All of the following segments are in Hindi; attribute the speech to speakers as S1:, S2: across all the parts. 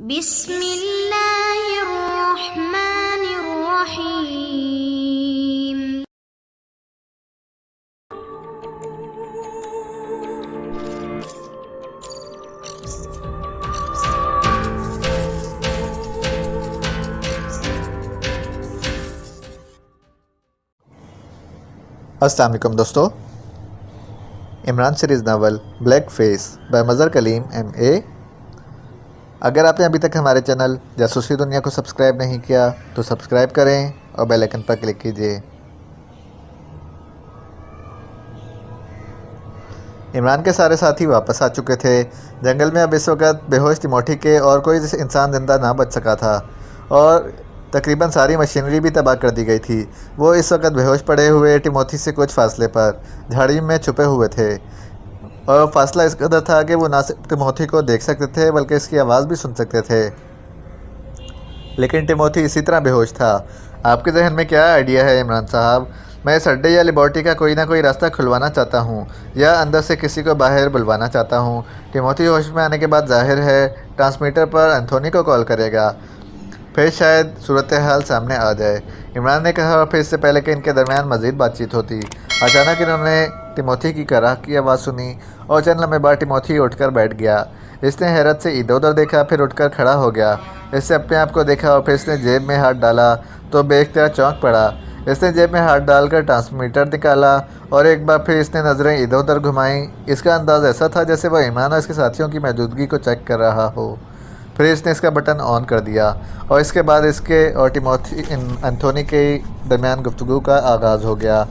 S1: बिस्मिल्लाहिर्रहमानिर्रहीम।
S2: अस्सलाम वालेकुम दोस्तों। Imran series novel black face by Mazhar Kaleem MA। अगर आपने अभी तक हमारे चैनल जासूसी दुनिया को सब्सक्राइब नहीं किया तो सब्सक्राइब करें और बेल आइकन पर क्लिक कीजिए। इमरान के सारे साथी वापस आ चुके थे। जंगल में अब इस वक्त बेहोश टिमोथी के और कोई इंसान ज़िंदा ना बच सका था और तकरीबन सारी मशीनरी भी तबाह कर दी गई थी। वो इस वक्त बेहोश पड़े हुए टिमोथी से कुछ फासले पर झाड़ी में छुपे हुए थे और फासला इस कदर था कि वो ना सिर्फ टिमोथी को देख सकते थे बल्कि इसकी आवाज़ भी सुन सकते थे। लेकिन टिमोथी इसी तरह बेहोश था। आपके जहन में क्या आइडिया है इमरान साहब? मैं इस अड्डे या लेबॉर्ट्री का कोई ना कोई रास्ता खुलवाना चाहता हूँ या अंदर से किसी को बाहर बुलवाना चाहता हूँ। टिमोथी होश में आने के बाद जाहिर है ट्रांसमीटर पर एंथोनी को कॉल करेगा, फिर शायद सूरत हाल सामने आ जाए। इमरान ने कहा और फिर इससे पहले कि इनके दरमियान मज़ीद बातचीत होती, अचानक इन्होंने टिमोथी की कराह की आवाज़ सुनी और चंद लम्हे बाद टिमोथी उठकर बैठ गया। इसने हैरत से इधर उधर देखा, फिर उठकर खड़ा हो गया। इसने अपने आप को देखा और फिर इसने जेब में हाथ डाला तो बेख्तियार चौंक पड़ा। इसने जेब में हाथ डालकर ट्रांसमीटर निकाला और एक बार फिर इसने नज़रें इधर उधर घुमाईं। इसका अंदाज़ ऐसा था जैसे वह इमरान और इसके साथियों की मौजूदगी को चेक कर रहा हो। फिर इसने इसका बटन ऑन कर दिया और इसके बाद इसके और एंथोनी के दरमियान गुफ्तगू का आगाज़ हो गया।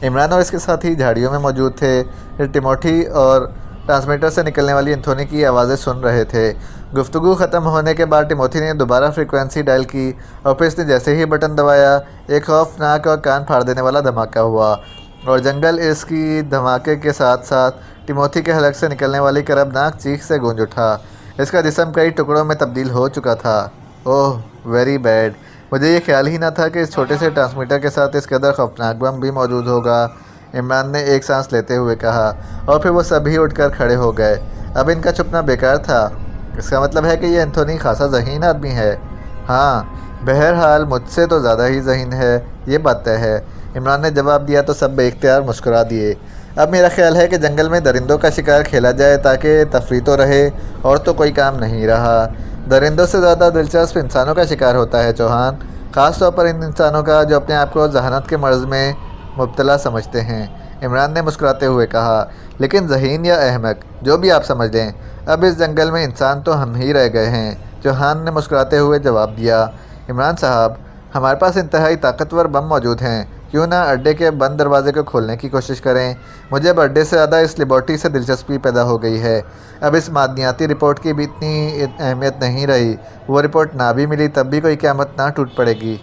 S2: इमरान और इसके साथी झाड़ियों में मौजूद थे। फिर टिमोथी और ट्रांसमीटर से निकलने वाली एंथोनी की आवाज़ें सुन रहे थे। गुफ्तगू ख़त्म होने के बाद टिमोथी ने दोबारा फ्रीक्वेंसी डायल की और फिर इसने जैसे ही बटन दबाया एक खौफनाक और कान फाड़ देने वाला धमाका हुआ और जंगल इसकी धमाके के साथ साथ टिमोथी के हलक से निकलने वाली करबनाक चीख से गूंज उठा। इसका जिस्म कई टुकड़ों में तब्दील हो चुका था। ओह वेरी बैड, मुझे ये ख्याल ही ना था कि इस छोटे से ट्रांसमीटर के साथ इस कदर खौफनाक बम भी मौजूद होगा। इमरान ने एक सांस लेते हुए कहा और फिर वो सभी उठकर खड़े हो गए। अब इनका छुपना बेकार था। इसका मतलब है कि ये एंथोनी खासा ज़हीन आदमी है। हाँ, बहरहाल मुझसे तो ज़्यादा ही ज़हीन है, ये बात तय है। इमरान ने जवाब दिया तो सब बेख्तियार मुस्कुरा दिए। अब मेरा ख़्याल है कि जंगल में दरिंदों का शिकार खेला जाए ताकि तफरी तो रहे और तो कोई काम नहीं रहा। दरिंदों से ज़्यादा दिलचस्प इंसानों का शिकार होता है चौहान, ख़ास तौर पर इन इंसानों का जो अपने आप को जहानत के मर्ज़ में मुब्तला समझते हैं। इमरान ने मुस्कुराते हुए कहा, लेकिन ज़हीन या अहमक जो भी आप समझ लें, अब इस जंगल में इंसान तो हम ही रह गए हैं। चौहान ने मुस्कुराते हुए जवाब दिया, इमरान साहब हमारे पास इंतहाई ताकतवर बम मौजूद हैं, क्यों ना अड्डे के बंद दरवाजे को खोलने की कोशिश करें। मुझे अब अड्डे से ज़्यादा इस लेबॉर्ट्री से दिलचस्पी पैदा हो गई है। अब इस मादनियाती रिपोर्ट की भी इतनी अहमियत नहीं रही। वो रिपोर्ट ना भी मिली तब भी कोई क़यामत ना टूट पड़ेगी।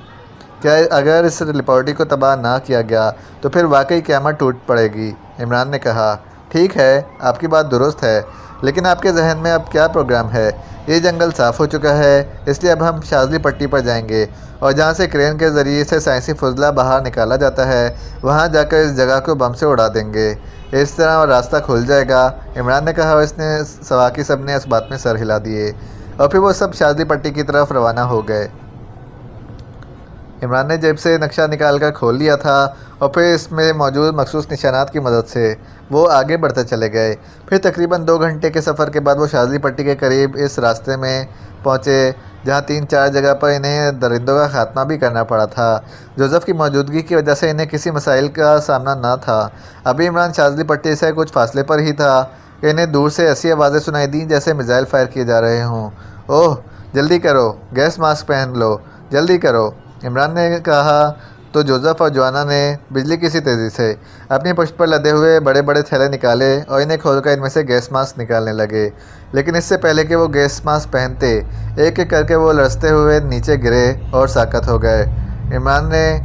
S2: क्या अगर इस लेबॉर्ट्री को तबाह ना किया गया तो फिर वाकई क़यामत टूट पड़ेगी? इमरान ने कहा, ठीक है, आपकी बात दुरुस्त है, लेकिन आपके जहन में अब क्या प्रोग्राम है? ये जंगल साफ़ हो चुका है, इसलिए अब हम शाज़ली पट्टी पर जाएंगे और जहाँ से क्रेन के ज़रिए से साइंसी फुजला बाहर निकाला जाता है वहाँ जाकर इस जगह को बम से उड़ा देंगे। इस तरह और रास्ता खुल जाएगा। इमरान ने कहा और इसने सवाकी सब ने इस बात में सर हिला दिए और फिर वो सब शाज़ली पट्टी की तरफ रवाना हो गए। इमरान ने जेब से नक्शा निकाल कर खोल लिया था और फिर इसमें मौजूद मखसूस निशानात की मदद से वो आगे बढ़ते चले गए। फिर तकरीबन 2 घंटे के सफ़र के बाद वो शाज़ली पट्टी के करीब इस रास्ते में पहुँचे जहाँ 3-4 जगह पर इन्हें दरिंदों का ख़ात्मा भी करना पड़ा था। जोसेफ की मौजूदगी की वजह से इन्हें किसी मसाइल का सामना न था। अभी इमरान शाज़ली पट्टी से कुछ फासले पर ही था कि इन्हें दूर से ऐसी आवाज़ें सुनाई दी जैसे मिसाइल फायर किए जा रहे हों। ओह जल्दी करो, गैस मास्क पहन लो, जल्दी करो, इमरान ने कहा तो जोसेफ और जोआना ने बिजली की सी तेज़ी से अपनी पुश्त पर लदे हुए बड़े बड़े थैले निकाले और इन्हें खोलकर इनमें से गैस मास्क निकालने लगे। लेकिन इससे पहले कि वो गैस मास्क पहनते एक एक करके वो लरसते हुए नीचे गिरे और साकत हो गए। इमरान ने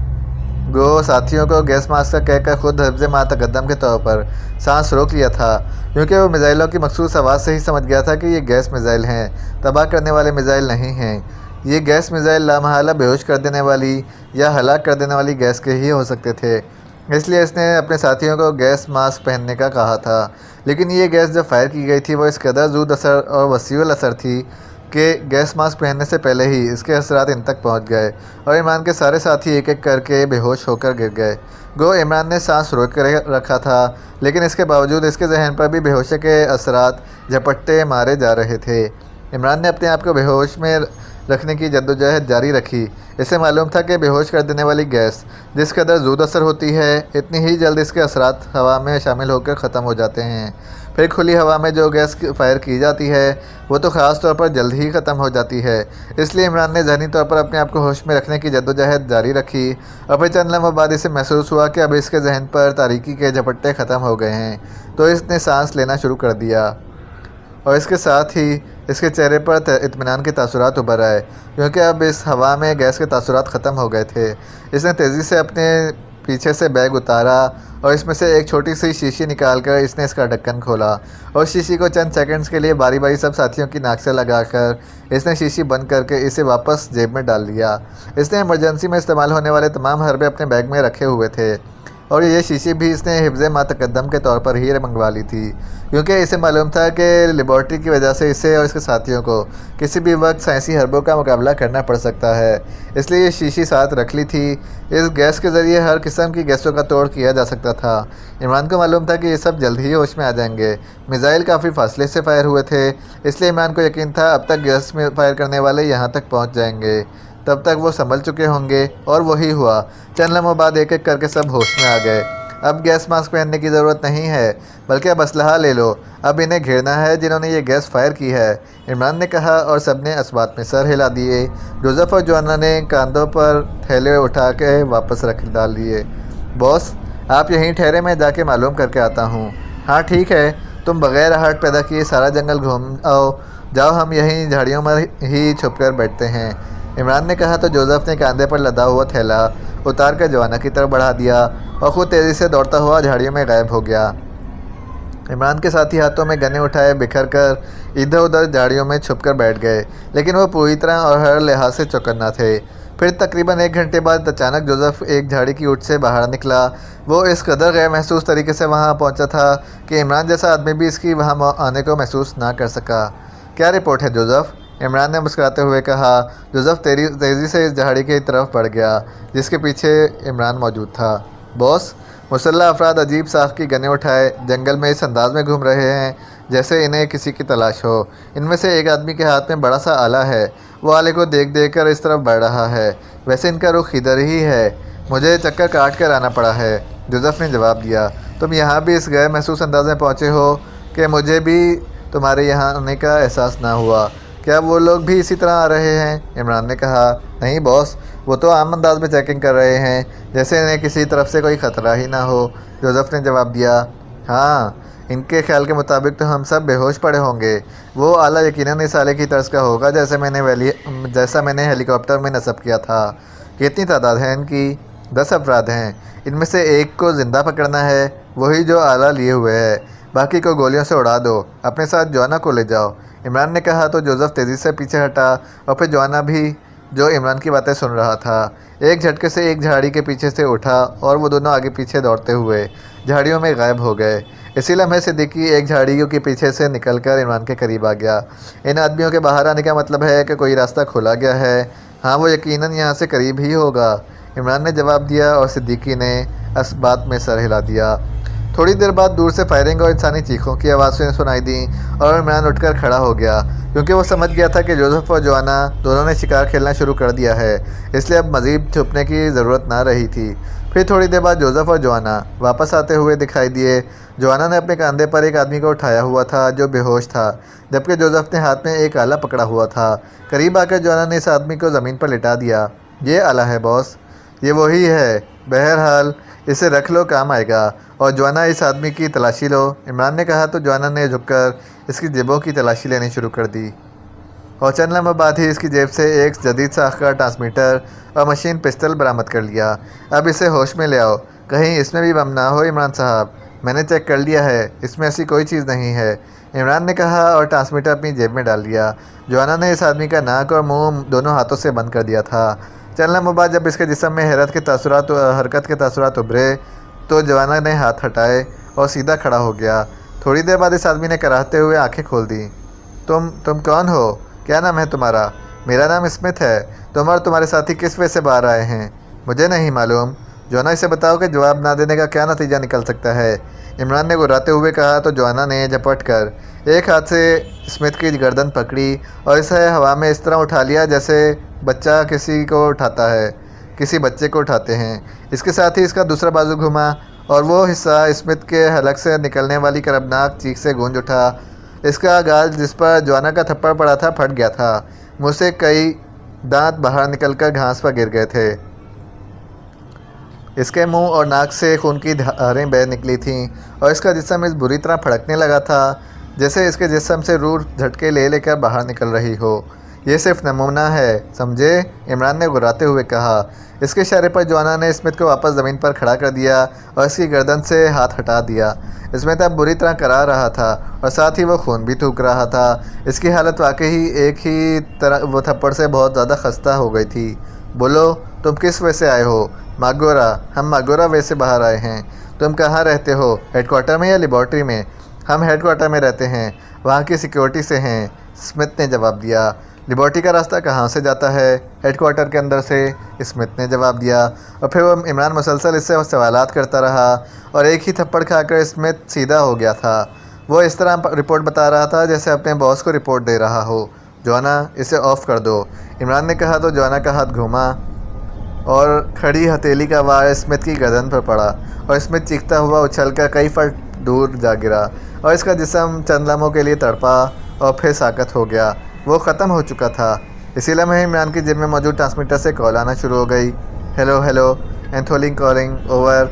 S2: गो साथियों को गैस मास्क का कहकर खुद हिफ्ज़ मा तक़द्दम के तौर पर सांस रोक लिया था, क्योंकि वो मिसाइलों की मखसूस आवाज़ से ही समझ गया था कि ये गैस मिसाइल हैं, तबाह करने वाले मिसाइल नहीं हैं। ये गैस मिसाइल लामहला बेहोश कर देने वाली या हलाक कर देने वाली गैस के ही हो सकते थे। इसलिए इसने अपने साथियों को गैस मास्क पहनने का कहा था। लेकिन ये गैस जब फायर की गई थी वो इस कदर ज़ूद असर और वसीउल असर थी कि गैस मास्क पहनने से पहले ही इसके असरात इन तक पहुंच गए और इमरान के सारे साथी एक एक करके बेहोश होकर गिर गए। गो इमरान ने सांस रोक कर रखा था, लेकिन इसके बावजूद इसके जहन पर भी बेहोशी के असरात झपट्टे मारे जा रहे थे। इमरान ने अपने आप को बेहोश में रखने की जद्दोजहद जारी रखी। इसे मालूम था कि बेहोश कर देने वाली गैस जिस कदर ज़ूद असर होती है, इतनी ही जल्द इसके असरात हवा में शामिल होकर ख़त्म हो जाते हैं। फिर खुली हवा में जो गैस फायर की जाती है वो तो ख़ास तौर पर जल्द ही ख़त्म हो जाती है। इसलिए इमरान ने ज़हनी तौर पर अपने आप को होश में रखने की जद्दोजहद जारी रखी और फिर चंद लम्हों बाद इसे महसूस हुआ कि अब इसके जहन पर तारीकी के झपट्टे ख़त्म हो गए हैं। तो इसने सांस लेना शुरू कर दिया और इसके साथ ही इसके चेहरे पर इत्मीनान के तासुरात उभर आए, क्योंकि अब इस हवा में गैस के तासुरात ख़त्म हो गए थे। इसने तेज़ी से अपने पीछे से बैग उतारा और इसमें से एक छोटी सी शीशी निकालकर इसने इसका ढक्कन खोला और शीशी को चंद सेकंड्स के लिए बारी बारी सब साथियों की नाक से लगाकर इसने शीशी बंद करके इसे वापस जेब में डाल लिया। इसने इमरजेंसी में इस्तेमाल होने वाले तमाम हरबे अपने बैग में रखे हुए थे और ये शीशी भी इसने हिफ्ज़ मा तक़द्दम के तौर पर ही मंगवा ली थी, क्योंकि इसे मालूम था कि लेबॉर्ट्री की वजह से इसे और इसके साथियों को किसी भी वक्त साइंसी हरबों का मुकाबला करना पड़ सकता है। इसलिए ये शीशी साथ रख ली थी। इस गैस के ज़रिए हर किस्म की गैसों का तोड़ किया जा सकता था। इमरान को मालूम था कि ये सब जल्द ही होश में आ जाएंगे। मिसाइल काफ़ी फासले से फायर हुए थे, इसलिए इमरान को यकीन था अब तक गैस में फायर करने वाले यहाँ तक पहुँच जाएंगे, तब तक वो संभल चुके होंगे। और वही हुआ। चंद लम्हों बाद एक एक करके सब होश में आ गए। अब गैस मास्क पहनने की ज़रूरत नहीं है, बल्कि अब असलहा ले लो, अब इन्हें घेरना है जिन्होंने ये गैस फायर की है, इमरान ने कहा और सबने इस बात में सर हिला दिए। जोसेफ और जोआना ने कंधों पर थैले उठा के वापस रख डाल दिए। बॉस, आप यहीं ठहरे, मैं जाके मालूम करके आता हूँ। हाँ ठीक है, तुम बग़ैर आहट पैदा किए सारा जंगल घूम आओ। जाओ, हम यहीं झाड़ियों में ही छुप कर बैठते हैं, इमरान ने कहा। तो जोसेफ ने कंधे पर लदा हुआ थैला उतार कर जोआना की तरफ बढ़ा दिया और ख़ुद तेज़ी से दौड़ता हुआ झाड़ियों में गायब हो गया। इमरान के साथी हाथों में गन्ने उठाए बिखर कर इधर उधर झाड़ियों में छुप कर बैठ गए, लेकिन वो पूरी तरह और हर लिहाज से चौकन्ना थे। फिर तकरीबन 1 घंटे बाद अचानक जोसेफ एक झाड़ी की ऊँट से बाहर निकला। वो इस कदर गैर महसूस तरीके से वहाँ पहुँचा था कि इमरान जैसा आदमी भी इसकी वहाँ आने को महसूस ना कर सका। क्या रिपोर्ट है जोसेफ? इमरान ने मुस्कुराते हुए कहा। जोसेफ तेज़ी से इस झाड़ी की तरफ बढ़ गया जिसके पीछे इमरान मौजूद था। बॉस, मुसल्लह अफराद अजीब साख की गनें उठाए जंगल में इस अंदाज में घूम रहे हैं जैसे इन्हें किसी की तलाश हो। इनमें से एक आदमी के हाथ में बड़ा सा आला है, वो आले को देख देख कर इस तरफ बढ़ रहा है। वैसे इनका रुख इधर ही है, मुझे चक्कर काट कर आना पड़ा है, जोसेफ ने जवाब दिया। तुम यहाँ भी इस गैर महसूस अंदाज में पहुँचे हो कि मुझे भी तुम्हारे यहाँ आने का एहसास ना हुआ। क्या वो लोग भी इसी तरह आ रहे हैं? इमरान ने कहा। नहीं बॉस, वो तो आम अंदाज में चेकिंग कर रहे हैं जैसे इन्हें किसी तरफ से कोई ख़तरा ही ना हो, जोसेफ ने जवाब दिया। हाँ, इनके ख्याल के मुताबिक तो हम सब बेहोश पड़े होंगे। वो आला यकीनन इस आले की तर्ज का होगा जैसा मैंने हेलीकॉप्टर में नस्ब किया था। कितनी तादाद है इनकी? 10 अफराद हैं। इनमें से एक को ज़िंदा पकड़ना है, वही जो आला लिए हुए है। बाकी को गोलियों से उड़ा दो। अपने साथ जोआना को ले जाओ, इमरान ने कहा। तो जोसेफ तेज़ी से पीछे हटा और फिर जोआना भी, जो इमरान की बातें सुन रहा था, एक झटके से एक झाड़ी के पीछे से उठा और वो दोनों आगे पीछे दौड़ते हुए झाड़ियों में गायब हो गए। इसी लम्हे सिद्दीकी एक झाड़ियों के पीछे से निकलकर इमरान के करीब आ गया। इन आदमियों के बाहर आने का मतलब है कि कोई रास्ता खोला गया है। हाँ, वो यकीनन यहाँ से करीब ही होगा, इमरान ने जवाब दिया और सिद्दीकी ने इस बात में सर हिला दिया। थोड़ी देर बाद दूर से फायरिंग और इंसानी चीखों की आवाज़ें सुनाई दी और इमरान उठकर खड़ा हो गया, क्योंकि वो समझ गया था कि जोसेफ और जोआना दोनों ने शिकार खेलना शुरू कर दिया है, इसलिए अब मज़ीद छुपने की ज़रूरत ना रही थी। फिर थोड़ी देर बाद जोसेफ और जोआना वापस आते हुए दिखाई दिए। जोआना ने अपने कंधे पर एक आदमी को उठाया हुआ था जो बेहोश था, जबकि जोसेफ ने हाथ में एक आला पकड़ा हुआ था। करीब आकर जोआना ने इस आदमी को ज़मीन पर लिटा दिया। ये आला है बॉस, ये वही है, बहरहाल इसे रख लो, काम आएगा। और जोआना, इस आदमी की तलाशी लो, इमरान ने कहा। तो जोआना ने झुककर इसकी जेबों की तलाशी लेनी शुरू कर दी और चंद लम्हों बाद ही इसकी जेब से एक जदीद साख का ट्रांसमीटर और मशीन पिस्टल बरामद कर लिया। अब इसे होश में ले आओ, कहीं इसमें भी बम ना हो। इमरान साहब, मैंने चेक कर लिया है, इसमें ऐसी कोई चीज़ नहीं है, इमरान ने कहा और ट्रांसमीटर अपनी जेब में डाल दिया। जोआना ने इस आदमी का नाक और मुँह दोनों हाथों से बंद कर दिया था। चंद लम्हों बाद जब इसके जिस्म में हैरत के तासुरात हरकत के तासुरात उभरे तो जोआना ने हाथ हटाए और सीधा खड़ा हो गया। थोड़ी देर बाद इस आदमी ने कराहते हुए आंखें खोल दी। तुम कौन हो? क्या नाम है तुम्हारा? मेरा नाम स्मिथ है। तुम और तुम्हारे साथी किस वजह से बाहर आए हैं? मुझे नहीं मालूम। जोना, इसे बताओ कि जवाब ना देने का क्या नतीजा निकल सकता है। इमरान ने गुर्राते हुए कहा तो जोना ने झपट कर एक हाथ से स्मिथ की गर्दन पकड़ी और इसे हवा में इस तरह उठा लिया जैसे बच्चा किसी बच्चे को उठाते हैं। इसके साथ ही इसका दूसरा बाजू घुमा और वो हिस्सा स्मिथ के हलक से निकलने वाली करबनाक चीख से गूंज उठा। इसका गाल, जिस पर जोना का थप्पड़ पड़ा था, फट गया था। मुँह से कई दांत बाहर निकलकर घास पर गिर गए थे। इसके मुंह और नाक से खून की धारें बह निकली थीं और इसका जिस्म इस बुरी तरह फड़कने लगा था जैसे इसके जिस्म से रूह झटके ले लेकर बाहर निकल रही हो। यह सिर्फ नमूना है, समझे? इमरान ने गुर्राते हुए कहा। इसके इशारे पर जोना ने स्मिथ को वापस ज़मीन पर खड़ा कर दिया और इसकी गर्दन से हाथ हटा दिया। स्मिथ अब बुरी तरह करा रहा था और साथ ही वो खून भी थूक रहा था। इसकी हालत वाकई एक ही तरह वो थप्पड़ से बहुत ज़्यादा खस्ता हो गई थी। बोलो, तुम किस वजह से आए हो? मागोरा। हम मागोरा वे से बाहर आए हैं। तुम कहाँ रहते हो, हेडक्वार्टर में या लेबॉर्ट्री में? हम हेडक्वार्टर में रहते हैं, वहाँ की सिक्योरिटी से हैं, स्मिथ ने जवाब दिया। लेबॉर्ट्री का रास्ता कहाँ से जाता है? हेडक्वार्टर के अंदर से, स्मिथ ने जवाब दिया। और फिर वो इमरान मुसलसल इससे सवालात करता रहा और एक ही थप्पड़ खाकर स्मिथ सीधा हो गया था। वो इस तरह रिपोर्ट बता रहा था जैसे अपने बॉस को रिपोर्ट दे रहा हो। जोना, इसे ऑफ़ कर दो, इमरान ने कहा तो जोना का हाथ घूमा और खड़ी हथेली का वार स्मिथ की गर्दन पर पड़ा और स्मिथ चीखता हुआ उछलकर कई फुट दूर जा गिरा और इसका जिस्म चंद लम्हों के लिए तड़पा और फिर साकत हो गया। वो ख़त्म हो चुका था। इसी लम्हे इमरान की जेब में मौजूद ट्रांसमीटर से कॉल आना शुरू हो गई। Hello hello, Anthony calling, over.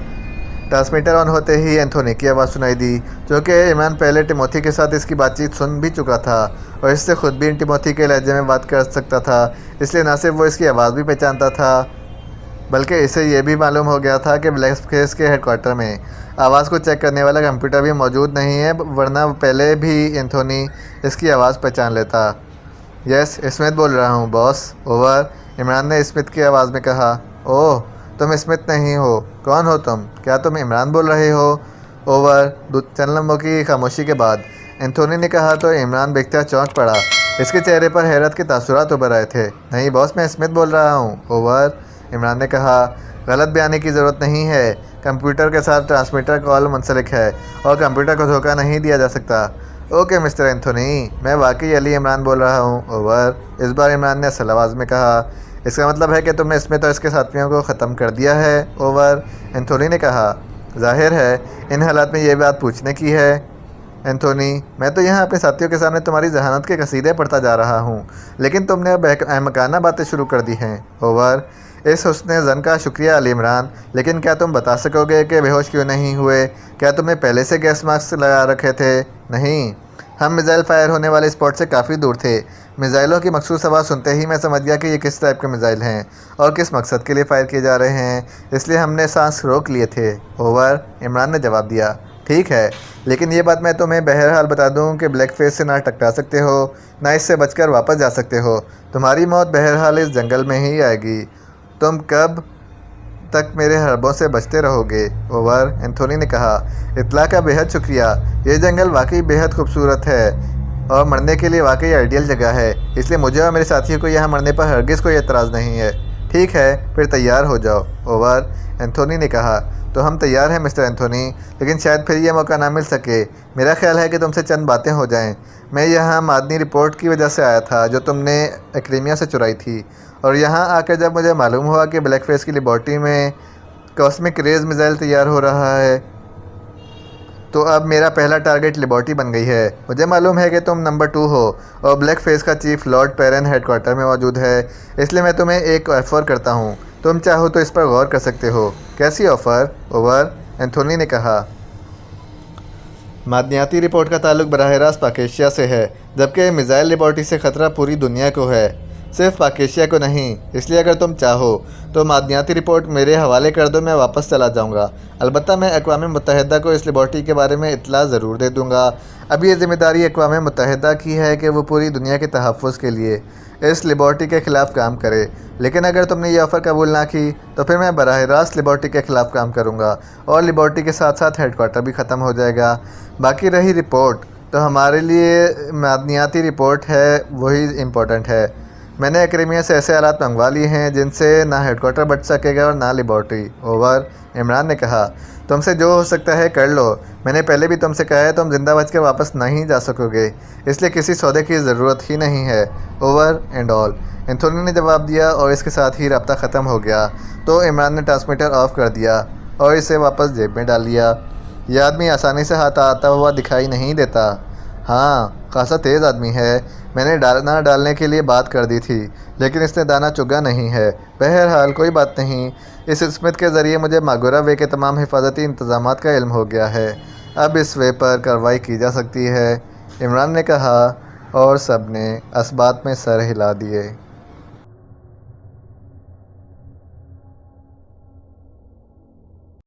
S2: Transmitter on होते ही एंथोनी की आवाज़ सुनाई दी, जो कि इमरान पहले टिमोथी के साथ इसकी बातचीत सुन भी चुका था और इससे खुद भी टिमोथी के लहजे में बात कर सकता था। इसलिए न सिर्फ वो इसकी आवाज़ भी पहचानता था बल्कि इसे यह भी मालूम हो गया था कि ब्लैक फेस के हेडक्वार्टर में आवाज़ को चेक करने वाला कंप्यूटर भी मौजूद नहीं है, वरना पहले भी एंथोनी इसकी आवाज़ पहचान लेता। यस, स्मिथ बोल रहा हूँ बॉस, ओवर। इमरान ने स्मिथ की आवाज़ में कहा। ओह, तुम स्मिथ नहीं हो। कौन हो तुम? क्या तुम इमरान बोल रहे हो? ओवर। चंद लम्हों की खामोशी के बाद एंथोनी ने कहा तो इमरान बेख्तियार चौंक पड़ा। इसके चेहरे पर हैरत के तासुरात उभर आए थे। नहीं बॉस, मैं स्मिथ बोल रहा हूँ, ओवर, इमरान ने कहा। गलत बयानी की ज़रूरत नहीं है। कंप्यूटर के साथ ट्रांसमीटर कॉल मुंसलिक है और कंप्यूटर को धोखा नहीं दिया जा सकता। ओके मिस्टर एंथोनी, मैं वाकई अली इमरान बोल रहा हूँ, ओवर। इस बार इमरान ने असल आवाज़ में कहा। इसका मतलब है कि तुमने स्मिथ और इसके साथियों को ख़त्म कर दिया है, ओवर, एंथोनी ने कहा। जाहिर है इन हालात में यह बात पूछने की है। एंथोनी, मैं तो यहाँ अपने साथियों के सामने तुम्हारी जहानत के कसीदे पढ़ता जा रहा हूँ, लेकिन तुमने अब अहमकाना बातें शुरू कर दी हैं, ओवर। इस हुस्न ज़न का शुक्रिया अली इमरान, लेकिन क्या तुम बता सकोगे कि बेहोश क्यों नहीं हुए? क्या तुमने पहले से गैस मास्क लगा रखे थे? नहीं, हम मिज़ाइल फायर होने वाले स्पॉट से काफ़ी दूर थे। मिज़ाइलों की मखसूस आवाज़ सुनते ही मैं समझ गया कि ये किस टाइप के मिज़ाइल हैं और किस मकसद के लिए फ़ायर किए जा रहे हैं, इसलिए हमने सांस रोक लिए थे, ओवर, इमरान ने जवाब दिया। ठीक है, लेकिन ये बात मैं तुम्हें बहरहाल बता दूं कि ब्लैक फेस से ना टकरा सकते हो, ना इससे बचकर वापस जा सकते हो। तुम्हारी मौत बहरहाल इस जंगल में ही आएगी। तुम कब तक मेरे हरबों से बचते रहोगे, ओवर, एंथोनी ने कहा। इत्तला का बेहद शुक्रिया। ये जंगल वाकई बेहद खूबसूरत है और मरने के लिए वाकई आइडियल जगह है, इसलिए मुझे और मेरे साथियों को यहाँ मरने पर हरगिज़ कोई एतराज़ नहीं है। ठीक है, फिर तैयार हो जाओ, ओवर, एंथोनी ने कहा। तो हम तैयार हैं मिस्टर एंथोनी, लेकिन शायद फिर यह मौका ना मिल सके। मेरा ख्याल है कि तुमसे चंद बातें हो जाएं। मैं यहाँ मादनी रिपोर्ट की वजह से आया था जो तुमने एक्रीमिया से चुराई थी, और यहाँ आकर जब मुझे मालूम हुआ कि ब्लैक फेस की लेबॉर्ट्री में कॉस्मिक रेज मिसाइल तैयार हो रहा है, तो अब मेरा पहला टारगेट लेबॉर्ट्री बन गई है। मुझे मालूम है कि तुम नंबर 2 हो और ब्लैक फेस का चीफ लॉर्ड पेरन हेडक्वार्टर में मौजूद है, इसलिए मैं तुम्हें एक ऑफ़र करता हूँ। तुम चाहो तो इस पर गौर कर सकते हो। कैसी ऑफ़र, ओवर, एंथोनी ने कहा। मादनियाती रिपोर्ट का ताल्लुक बराह रास्त पाकेशिया से है, जबकि मिसाइल लेबॉर्ट्री से ख़तरा पूरी दुनिया को है, सिर्फ पाकेशिया को नहीं। इसलिए अगर तुम चाहो तो मादनियाती रिपोर्ट मेरे हवाले कर दो, मैं वापस चला जाऊंगा। अलबत्ता मैं अक़वाम मुत्तहिदा को इस लेबॉर्ट्री के बारे में इत्तला ज़रूर दे दूंगा। अब ये ज़िम्मेदारी अक़वाम मुत्तहिदा की है कि वो पूरी दुनिया के तहफ़्फ़ुज़ के लिए इस लेबॉर्ट्री के ख़िलाफ़ काम करे। लेकिन अगर तुमने ये ऑफ़र कबूल ना की तो फिर मैं बराह रास्त लेबॉर्ट्री के ख़िलाफ़ काम करूँगा और लेबॉर्ट्री के साथ साथ हेडक्वार्टर भी ख़त्म हो जाएगा। बाकी रही रिपोर्ट, तो हमारे लिए मादनियाती रिपोर्ट है वही इम्पोर्टेंट है। मैंने एक्रेमिया से ऐसे आलात मंगवा लिए हैं जिनसे ना हेडक्वार्टर बच सकेगा और ना लेबॉर्ट्री। ओवर। इमरान ने कहा, तुमसे जो हो सकता है कर लो। मैंने पहले भी तुमसे कहा है तुम जिंदा बच कर वापस नहीं जा सकोगे, इसलिए किसी सौदे की ज़रूरत ही नहीं है। Over and all. एंथोनी ने जवाब दिया और इसके साथ ही रब्ता ख़त्म हो गया। तो इमरान ने ट्रांसमीटर ऑफ कर दिया और इसे वापस जेब में डाल लिया। यह आदमी आसानी से हाथ आता हुआ दिखाई नहीं देता। हाँ, खासा तेज़ आदमी है। मैंने दाना डालने के लिए बात कर दी थी, लेकिन इसने दाना चुगा नहीं है। बहरहाल कोई बात नहीं। इस स्मिथ के ज़रिए मुझे मागोरा वे के तमाम हिफाजती इंतज़ामात का इल्म हो गया है। अब इस वे पर कार्रवाई की जा सकती है, इमरान ने कहा, और सब ने असबात में सर हिला दिए।